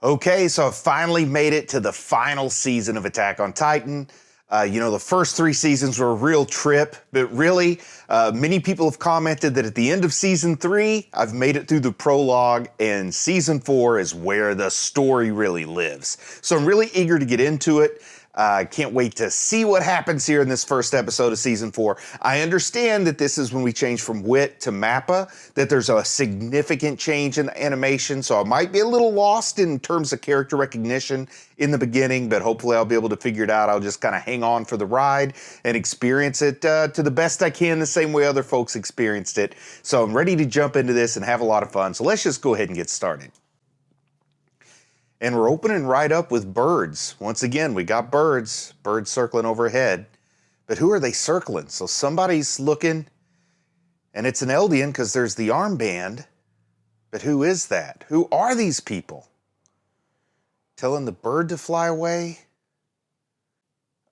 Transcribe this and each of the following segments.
Okay, so I finally made it to the final season of Attack on Titan. The first 3 seasons were a real trip, but really, many people have commented that at the end of season 3, I've made it through the prologue, and season 4 is where the story really lives. So I'm really eager to get into it. I can't wait to see what happens here in this first episode of season 4. I understand that this is when we change from Wit to Mappa, that there's a significant change in the animation, so I might be a little lost in terms of character recognition in the beginning, but hopefully I'll be able to figure it out. I'll just kind of hang on for the ride and experience it to the best I can, the same way other folks experienced it. So I'm ready to jump into this and have a lot of fun, so let's just go ahead and get started. And we're opening right up with birds. Once again, we got birds circling overhead. But who are they circling? So somebody's looking, and it's an Eldian because there's the armband. But who is that? Who are these people? Telling the bird to fly away?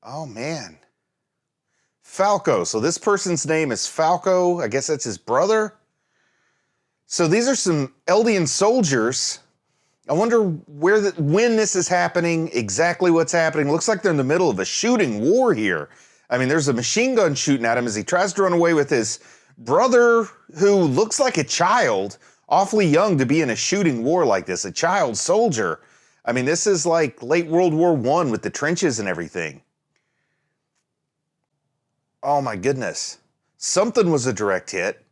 Oh, man. Falco. So this person's name is Falco. I guess that's his brother. So these are some Eldian soldiers. I wonder when this is happening, exactly what's happening. Looks like they're in the middle of a shooting war here. I mean, there's a machine gun shooting at him as he tries to run away with his brother, who looks like a child, awfully young to be in a shooting war like this, a child soldier. I mean, this is like late World War I with the trenches and everything. Oh my goodness. Something was a direct hit.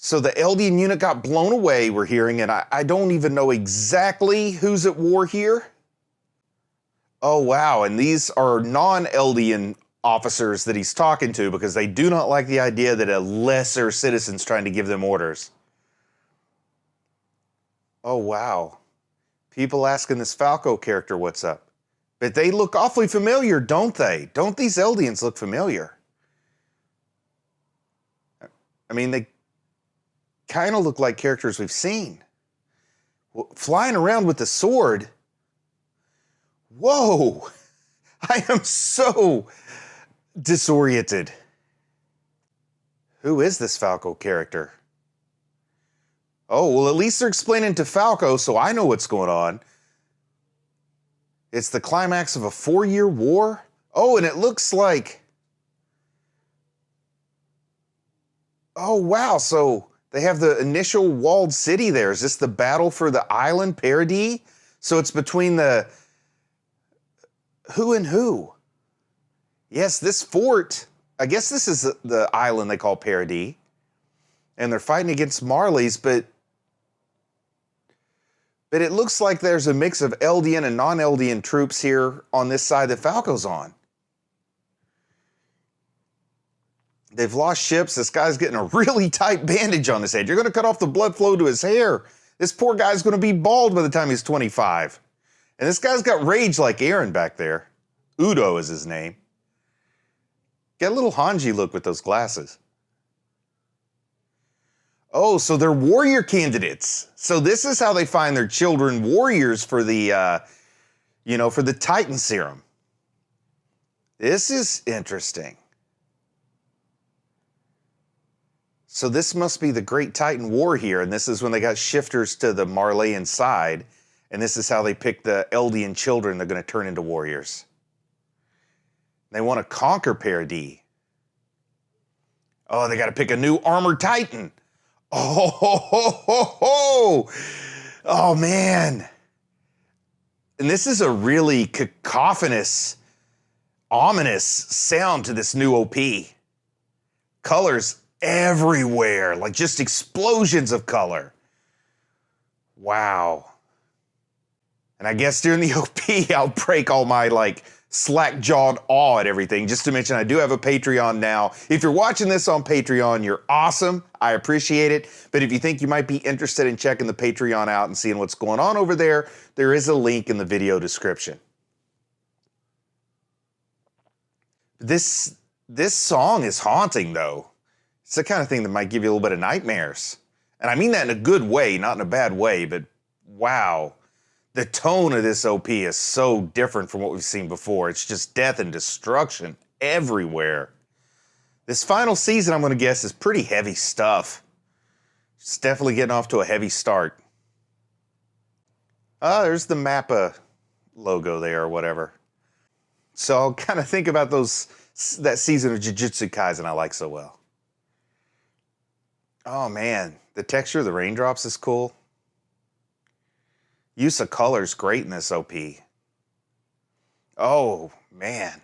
So the Eldian unit got blown away, we're hearing, and I don't even know exactly who's at war here. Oh, wow, and these are non-Eldian officers that he's talking to because they do not like the idea that a lesser citizen's trying to give them orders. Oh, wow. People asking this Falco character what's up. But they look awfully familiar, don't they? Don't these Eldians look familiar? I mean, they kind of look like characters we've seen. Flying around with the sword. Whoa! I am so disoriented. Who is this Falco character? Oh, well, at least they're explaining to Falco, so I know what's going on. It's the climax of a 4-year war? Oh, and it looks like... Oh, wow, so they have the initial walled city there. Is this the battle for the island, Paradis? So it's between the... Who and who? Yes, this fort, I guess this is the island they call Paradis. And they're fighting against Marleys, but it looks like there's a mix of Eldian and non-Eldian troops here on this side that Falco's on. They've lost ships. This guy's getting a really tight bandage on his head. You're going to cut off the blood flow to his hair. This poor guy's going to be bald by the time he's 25. And this guy's got rage like Aaron back there. Udo is his name. Got a little Hanji look with those glasses. Oh, so they're warrior candidates. So this is how they find their children warriors for the, for the Titan serum. This is interesting. So this must be the Great Titan War here, and this is when they got shifters to the Marleyan side, and this is how they pick the Eldian children they're going to turn into warriors. They want to conquer Paradis. Oh, they got to pick a new armored Titan. Oh, ho, ho, ho, ho. Oh, man. And this is a really cacophonous, ominous sound to this new OP. Colors everywhere, like just explosions of color. Wow. And I guess during the OP, I'll break all my slack-jawed awe at everything. Just to mention, I do have a Patreon now. If you're watching this on Patreon, you're awesome. I appreciate it. But if you think you might be interested in checking the Patreon out and seeing what's going on over there, there is a link in the video description. This song is haunting, though. It's the kind of thing that might give you a little bit of nightmares. And I mean that in a good way, not in a bad way, but wow. The tone of this OP is so different from what we've seen before. It's just death and destruction everywhere. This final season, I'm going to guess, is pretty heavy stuff. It's definitely getting off to a heavy start. There's the Mappa logo there or whatever. So I'll kind of think about that season of Jujutsu Kaisen I like so well. Oh man, the texture of the raindrops is cool. Use of color's great in this OP. Oh man.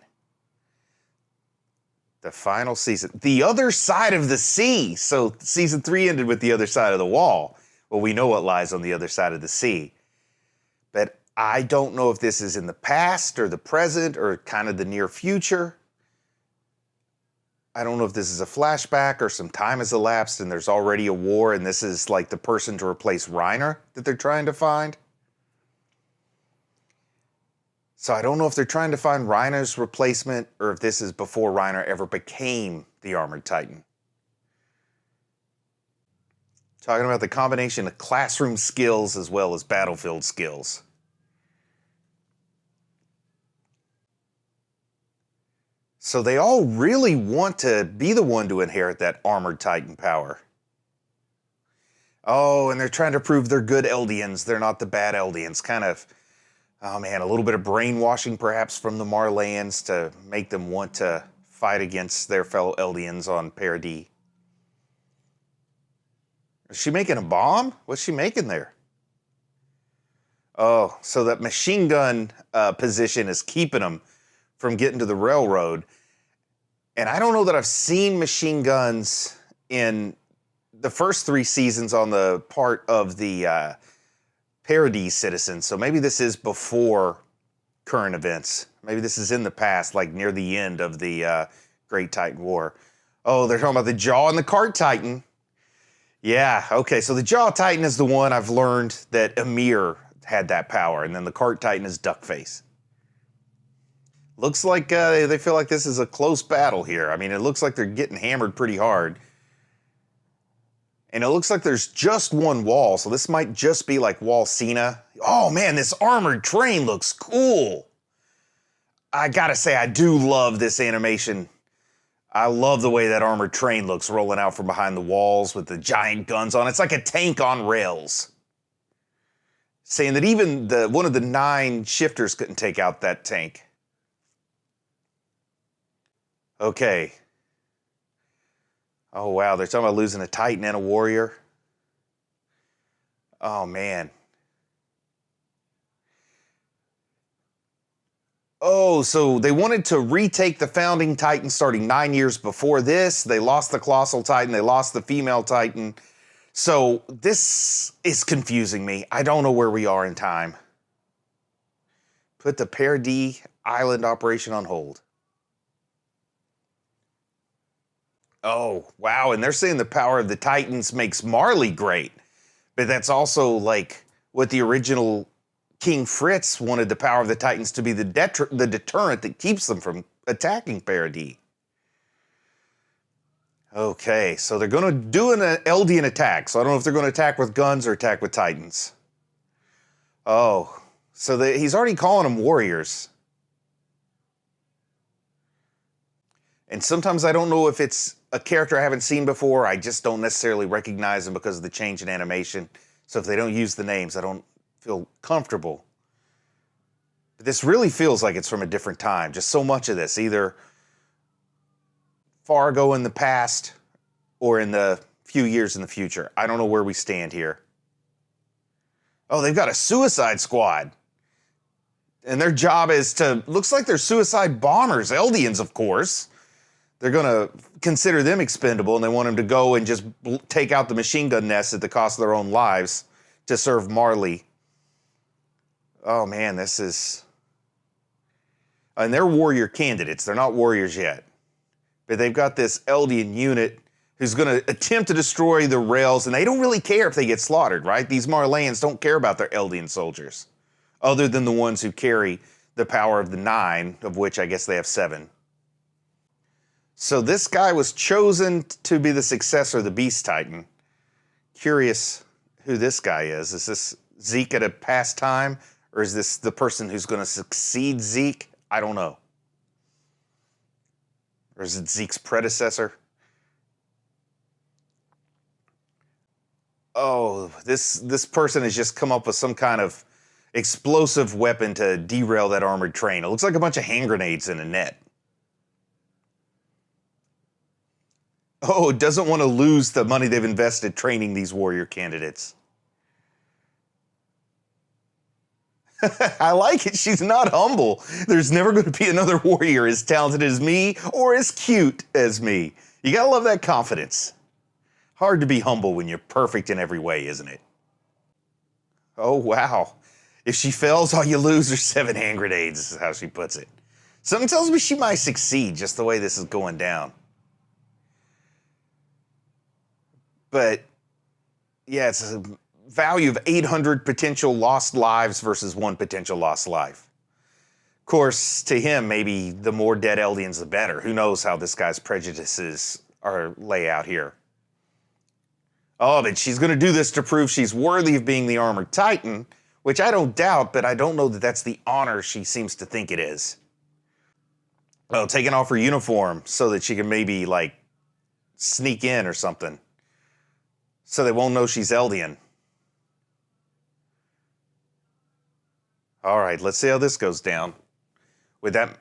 The final season. The other side of the sea. So season 3 ended with the other side of the wall. Well, we know what lies on the other side of the sea. But I don't know if this is in the past or the present or kind of the near future. I don't know if this is a flashback or some time has elapsed and there's already a war and this is like the person to replace Reiner that they're trying to find. So I don't know if they're trying to find Reiner's replacement or if this is before Reiner ever became the Armored Titan. Talking about the combination of classroom skills as well as battlefield skills. So they all really want to be the one to inherit that Armored Titan power. Oh, and they're trying to prove they're good Eldians. They're not the bad Eldians. Kind of, oh man, a little bit of brainwashing perhaps from the Marleyans to make them want to fight against their fellow Eldians on Paradis. Is she making a bomb? What's she making there? Oh, so that machine gun position is keeping them from getting to the railroad. And I don't know that I've seen machine guns in the first 3 seasons on the part of the Paradis citizens. So maybe this is before current events. Maybe this is in the past, like near the end of the Great Titan War. Oh, they're talking about the Jaw and the Cart Titan. Yeah, okay, so the Jaw Titan is the one I've learned that Ymir had that power, and then the Cart Titan is Duckface. Looks like they feel like this is a close battle here. I mean, it looks like they're getting hammered pretty hard. And it looks like there's just one wall, so this might just be like Wall Cena. Oh man, this armored train looks cool. I gotta say, I do love this animation. I love the way that armored train looks rolling out from behind the walls with the giant guns on it. It's like a tank on rails. Saying that even one of the 9 shifters couldn't take out that tank. Okay. Oh, wow. They're talking about losing a Titan and a warrior. Oh, man. Oh, so they wanted to retake the founding Titan starting 9 years before this. They lost the Colossal Titan. They lost the female Titan. So this is confusing me. I don't know where we are in time. Put the Paradis Island operation on hold. Oh, wow. And they're saying the power of the Titans makes Marley great. But that's also like what the original King Fritz wanted the power of the Titans to be the deterrent that keeps them from attacking Paradis. Okay, so they're going to do an Eldian attack. So I don't know if they're going to attack with guns or attack with Titans. Oh, so he's already calling them warriors. And sometimes I don't know if it's a character I haven't seen before. I just don't necessarily recognize them because of the change in animation. So if they don't use the names, I don't feel comfortable. But this really feels like it's from a different time. Just so much of this, either far ago in the past or in the few years in the future. I don't know where we stand here. Oh, they've got a suicide squad. And their job is looks like they're suicide bombers. Eldians, of course. They're going to consider them expendable, and they want them to go and just take out the machine gun nest at the cost of their own lives to serve Marley. Oh, man, this is... And they're warrior candidates. They're not warriors yet. But they've got this Eldian unit who's going to attempt to destroy the rails, and they don't really care if they get slaughtered, right? These Marleyans don't care about their Eldian soldiers, other than the ones who carry the power of the 9, of which I guess they have 7. So this guy was chosen to be the successor of the Beast Titan. Curious who this guy is. Is this Zeke at a past time? Or is this the person who's going to succeed Zeke? I don't know. Or is it Zeke's predecessor? Oh, this person has just come up with some kind of explosive weapon to derail that armored train. It looks like a bunch of hand grenades in a net. Oh, it doesn't want to lose the money they've invested training these warrior candidates. I like it. She's not humble. There's never going to be another warrior as talented as me or as cute as me. You gotta love that confidence. Hard to be humble when you're perfect in every way, isn't it? Oh, wow. If she fails, all you lose are 7 hand grenades, is how she puts it. Something tells me she might succeed just the way this is going down. But, yeah, it's a value of 800 potential lost lives versus 1 potential lost life. Of course, to him, maybe the more dead Eldians, the better. Who knows how this guy's prejudices are lay out here. Oh, but she's going to do this to prove she's worthy of being the Armored Titan, which I don't doubt, but I don't know that that's the honor she seems to think it is. Well, taking off her uniform so that she can maybe, like, sneak in or something. So they won't know she's Eldian. All right, let's see how this goes down. With that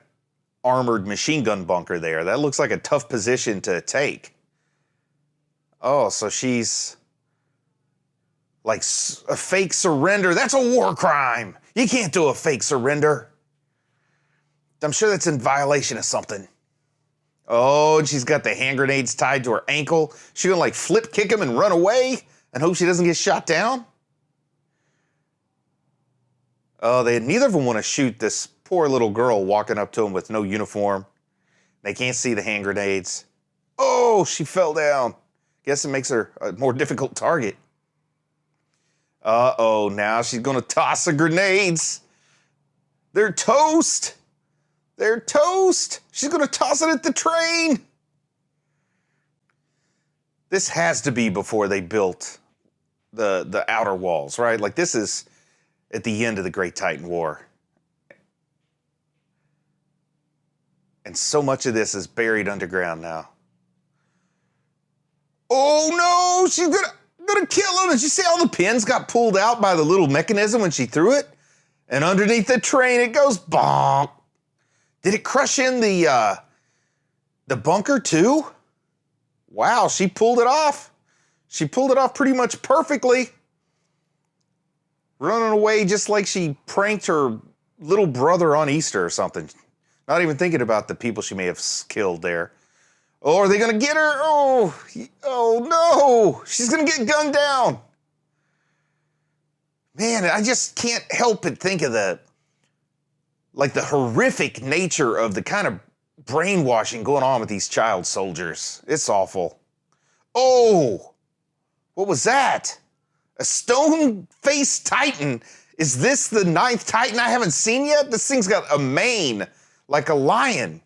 armored machine gun bunker there, that looks like a tough position to take. Oh, so she's like a fake surrender. That's a war crime. You can't do a fake surrender. I'm sure that's in violation of something. Oh, and she's got the hand grenades tied to her ankle. She gonna like flip kick him and run away and hope she doesn't get shot down? Oh, neither of them want to shoot this poor little girl walking up to him with no uniform. They can't see the hand grenades. Oh, she fell down. Guess it makes her a more difficult target. Uh-oh, now she's gonna toss the grenades. They're toast. They're toast. She's gonna toss it at the train. This has to be before they built the outer walls, right? Like this is at the end of the Great Titan War. And so much of this is buried underground now. Oh no, she's gonna kill him. And you see all the pins got pulled out by the little mechanism when she threw it? And underneath the train it goes bonk. Did it crush in the bunker too? Wow, she pulled it off. She pulled it off pretty much perfectly. Running away just like she pranked her little brother on Easter or something. Not even thinking about the people she may have killed there. Oh, are they gonna get her? Oh no! She's gonna get gunned down. Man, I just can't help but think of the horrific nature of the kind of brainwashing going on with these child soldiers. It's awful. Oh, what was that? A stone-faced Titan. Is this the 9th Titan I haven't seen yet? This thing's got a mane like a lion.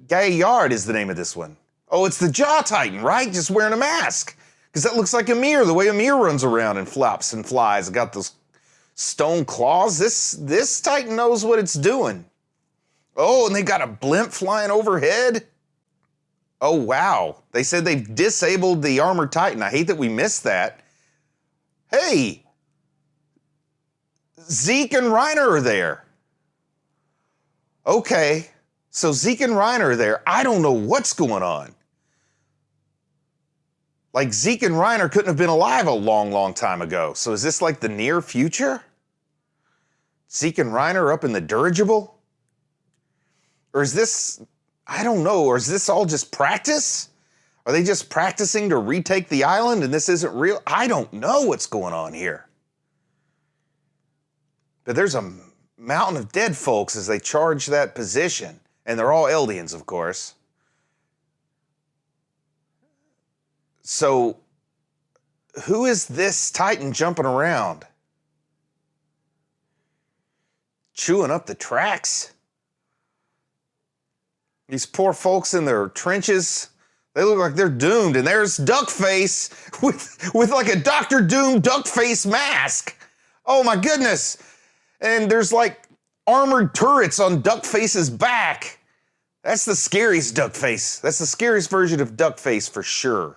Gaillard is the name of this one. Oh, it's the Jaw Titan, right? Just wearing a mask. Because that looks like Ymir, the way Ymir runs around and flops and flies. It got those stone claws. This Titan knows what it's doing. Oh, and they got a blimp flying overhead. Oh, wow. They said they've disabled the Armored Titan. I hate that we missed that. Hey, Zeke and Reiner are there. Okay, so Zeke and Reiner are there. I don't know what's going on. Like Zeke and Reiner couldn't have been alive a long, long time ago. So is this like the near future? Zeke and Reiner up in the dirigible? Or is this, I don't know, or is this all just practice? Are they just practicing to retake the island and this isn't real? I don't know what's going on here. But there's a mountain of dead folks as they charge that position. And they're all Eldians, of course. So, who is this Titan jumping around? Chewing up the tracks? These poor folks in their trenches, they look like they're doomed. And there's Duckface with like a Dr. Doom Duckface mask. Oh my goodness. And there's like armored turrets on Duckface's back. That's the scariest Duckface. That's the scariest version of Duckface for sure.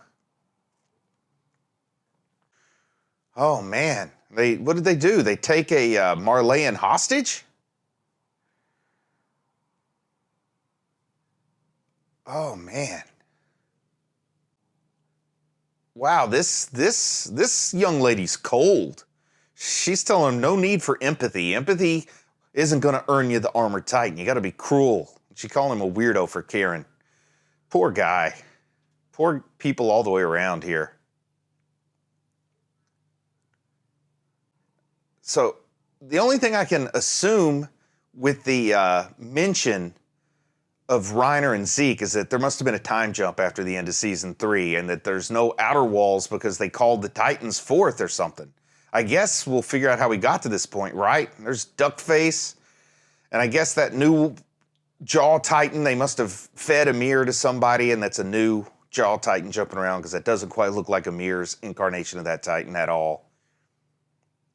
Oh man. What did they do? They take a Marleyan hostage? Oh man. Wow, this young lady's cold. She's telling him no need for empathy. Empathy isn't going to earn you the armored titan. You got to be cruel. She called him a weirdo for caring. Poor guy. Poor people all the way around here. So the only thing I can assume with the mention of Reiner and Zeke is that there must have been a time jump after the end of season 3 and that there's no outer walls because they called the Titans forth or something. I guess we'll figure out how we got to this point, right? There's Duckface, and I guess that new Jaw Titan, they must have fed a mirror to somebody, and that's a new Jaw Titan jumping around because that doesn't quite look like a mirror's incarnation of that Titan at all.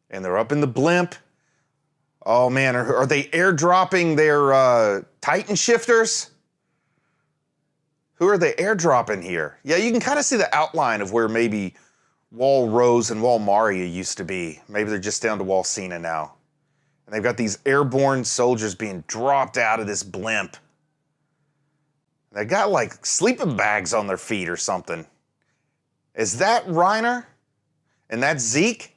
And they're up in the blimp. Oh man, are they airdropping their Titan shifters? Who are they airdropping here? Yeah, you can kind of see the outline of where maybe Wall Rose and Wall Maria used to be. Maybe they're just down to Wall Cena now. And they've got these airborne soldiers being dropped out of this blimp. They got like sleeping bags on their feet or something. Is that Reiner? And that's Zeke?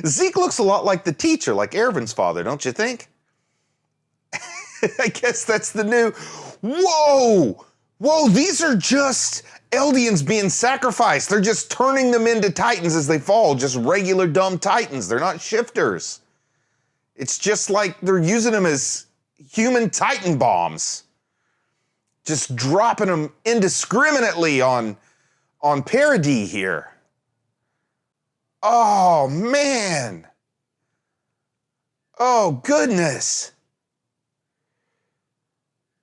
Zeke looks a lot like the teacher, like Ervin's father, don't you think? I guess that's the new... Whoa! Whoa, these are just Eldians being sacrificed. They're just turning them into Titans as they fall, just regular dumb Titans. They're not shifters. It's just like they're using them as human Titan bombs. Just dropping them indiscriminately on Paradis here. Oh, man. Oh, goodness.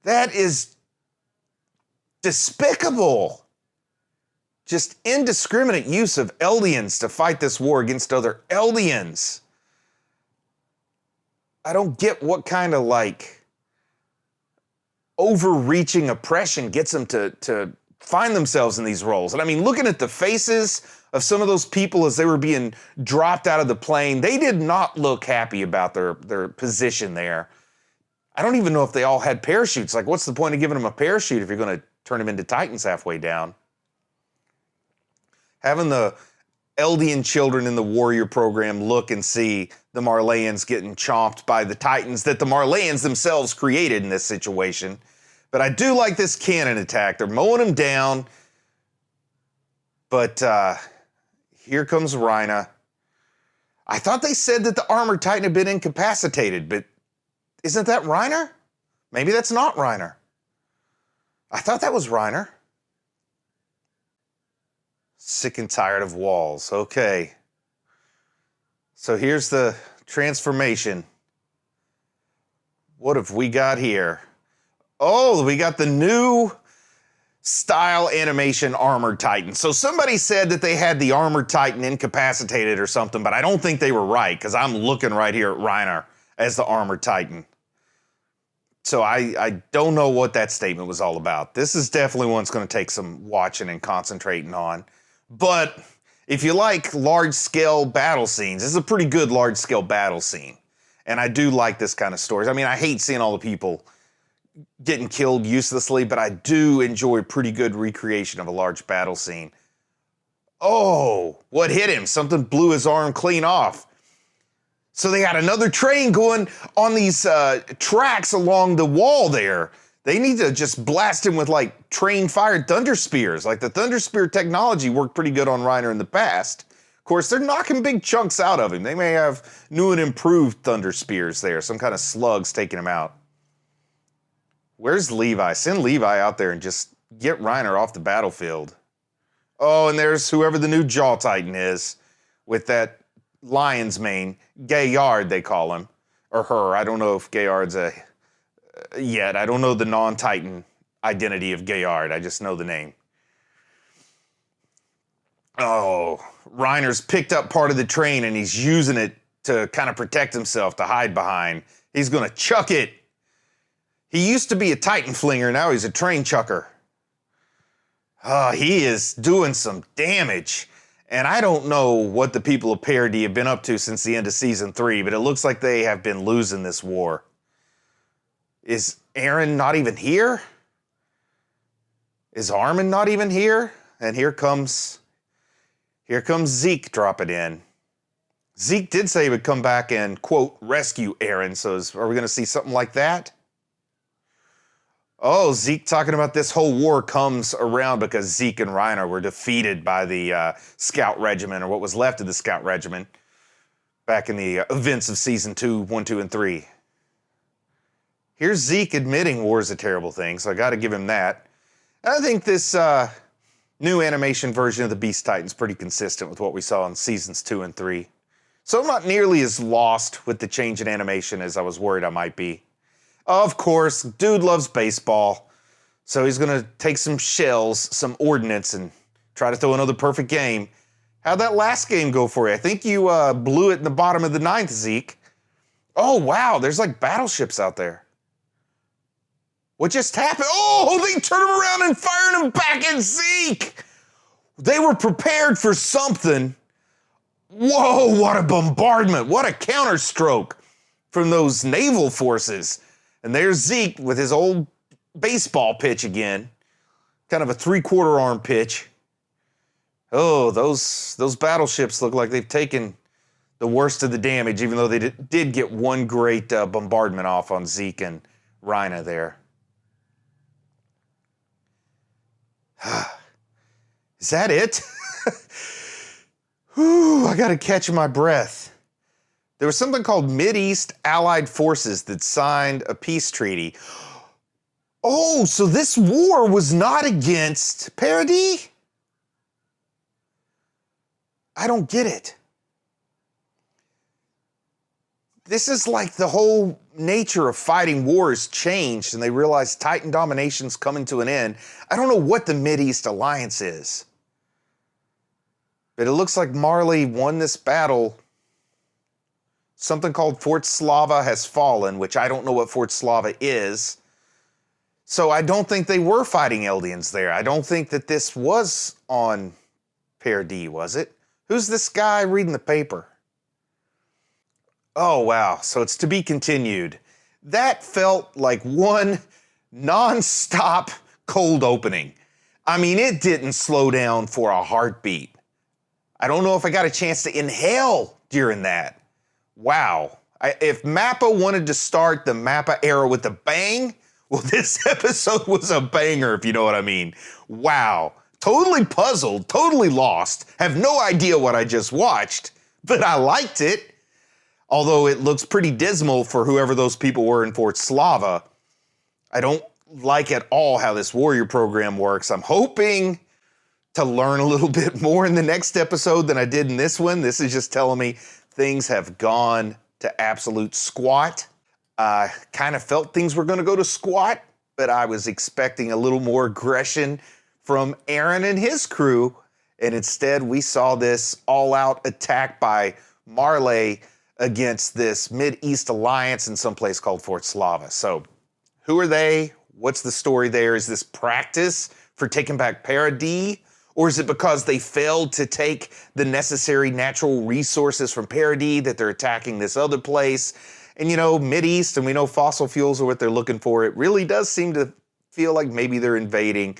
That is despicable. Just indiscriminate use of Eldians to fight this war against other Eldians. I don't get what kind of, like, overreaching oppression gets them to find themselves in these roles. And I mean, looking at the faces of some of those people as they were being dropped out of the plane, they did not look happy about their position there. I don't even know if they all had parachutes. Like, what's the point of giving them a parachute if you're going to turn them into Titans halfway down? Having the Eldian children in the Warrior program look and see the Marleyans getting chomped by the Titans that the Marleyans themselves created in this situation. But I do like this cannon attack. They're mowing them down. But here comes Reiner. I thought they said that the Armored Titan had been incapacitated, but isn't that Reiner? Maybe that's not Reiner. I thought that was Reiner. Sick and tired of walls. Okay. So here's the transformation. What have we got here? Oh, we got the new style animation Armored Titan. So somebody said that they had the Armored Titan incapacitated or something, but I don't think they were right because I'm looking right here at Reiner as the Armored Titan. So I don't know what that statement was all about. This is definitely one that's going to take some watching and concentrating on. But if you like large-scale battle scenes, this is a pretty good large-scale battle scene. And I do like this kind of stories. I mean, I hate seeing all the people getting killed uselessly, but I do enjoy pretty good recreation of a large battle scene. Oh, what hit him? Something blew his arm clean off. So they got another train going on these tracks along the wall there. They need to just blast him with like train-fired thunder spears. Like the thunder spear technology worked pretty good on Reiner in the past. Of course, they're knocking big chunks out of him. They may have new and improved thunder spears there. Some kind of slugs taking him out. Where's Levi? Send Levi out there and just get Reiner off the battlefield. Oh, and there's whoever the new Jaw Titan is with that lion's mane. Gayard, they call him. Or her. I don't know if Gayard's yet. I don't know the non-Titan identity of Gayard. I just know the name. Oh, Reiner's picked up part of the train and he's using it to kind of protect himself, to hide behind. He's going to chuck it. He used to be a Titan flinger. Now he's a train chucker. Oh, he is doing some damage. And I don't know what the people of Parody have been up to since the end of season 3, but it looks like they have been losing this war. Is Aaron not even here? Is Armin not even here? And here comes Zeke dropping in. Zeke did say he would come back and, quote, rescue Aaron. So are we going to see something like that? Oh, Zeke talking about this whole war comes around because Zeke and Reiner were defeated by the Scout Regiment, or what was left of the Scout Regiment, back in the events of Season 2, 1, 2, and 3. Here's Zeke admitting war is a terrible thing, so I got to give him that. I think this new animation version of the Beast Titan is pretty consistent with what we saw in Seasons 2 and 3. So I'm not nearly as lost with the change in animation as I was worried I might be. Of course, dude loves baseball, so he's going to take some shells, some ordnance, and try to throw another perfect game. How'd that last game go for you? I think you blew it in the bottom of the 9th, Zeke. Oh, wow, there's like battleships out there. What just happened? Oh, they turned him around and fired him back at Zeke. They were prepared for something. Whoa, what a bombardment. What a counterstroke from those naval forces. And there's Zeke with his old baseball pitch again. Kind of a 3/4 arm pitch. Oh, those battleships look like they've taken the worst of the damage, even though they did get one great bombardment off on Zeke and Reiner there. Is that it? Whew, I gotta catch my breath. There was something called Mideast Allied Forces that signed a peace treaty. Oh, so this war was not against Parody? I don't get it. This is like the whole nature of fighting wars changed and they realized Titan domination's coming to an end. I don't know what the Mideast Alliance is. But it looks like Marley won this battle. Something called Fort Slava has fallen, which I don't know what Fort Slava is. So I don't think they were fighting Eldians there. I don't think that this was on Parody, was it? Who's this guy reading the paper? Oh, wow. So it's to be continued. That felt like one non-stop cold opening. I mean, it didn't slow down for a heartbeat. I don't know if I got a chance to inhale during that. Wow. If Mappa wanted to start the Mappa era with a bang, well, this episode was a banger, if you know what I mean. Wow. Totally puzzled, totally lost, have no idea what I just watched, but I liked it. Although it looks pretty dismal for whoever those people were in Fort Slava. I don't like at all how this warrior program works. I'm hoping to learn a little bit more in the next episode than I did in this one. This is just telling me things have gone to absolute squat. Kind of felt things were going to go to squat, but I was expecting a little more aggression from Aaron and his crew. And instead, we saw this all-out attack by Marley against this Mideast Alliance in some place called Fort Slava. So who are they? What's the story there? Is this practice for taking back Parody? Or is it because they failed to take the necessary natural resources from Parody that they're attacking this other place? And you know, Mideast, and we know fossil fuels are what they're looking for. It really does seem to feel like maybe they're invading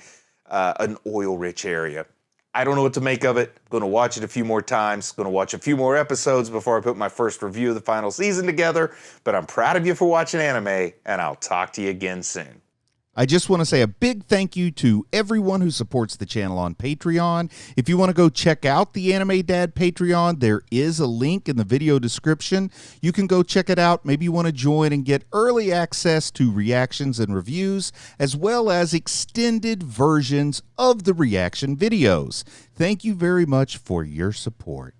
an oil-rich area. I don't know what to make of it. I'm going to watch it a few more times. Going to watch a few more episodes before I put my first review of the final season together. But I'm proud of you for watching anime, and I'll talk to you again soon. I just want to say a big thank you to everyone who supports the channel on Patreon. If you want to go check out the Anime Dad Patreon, there is a link in the video description. You can go check it out. Maybe you want to join and get early access to reactions and reviews, as well as extended versions of the reaction videos. Thank you very much for your support.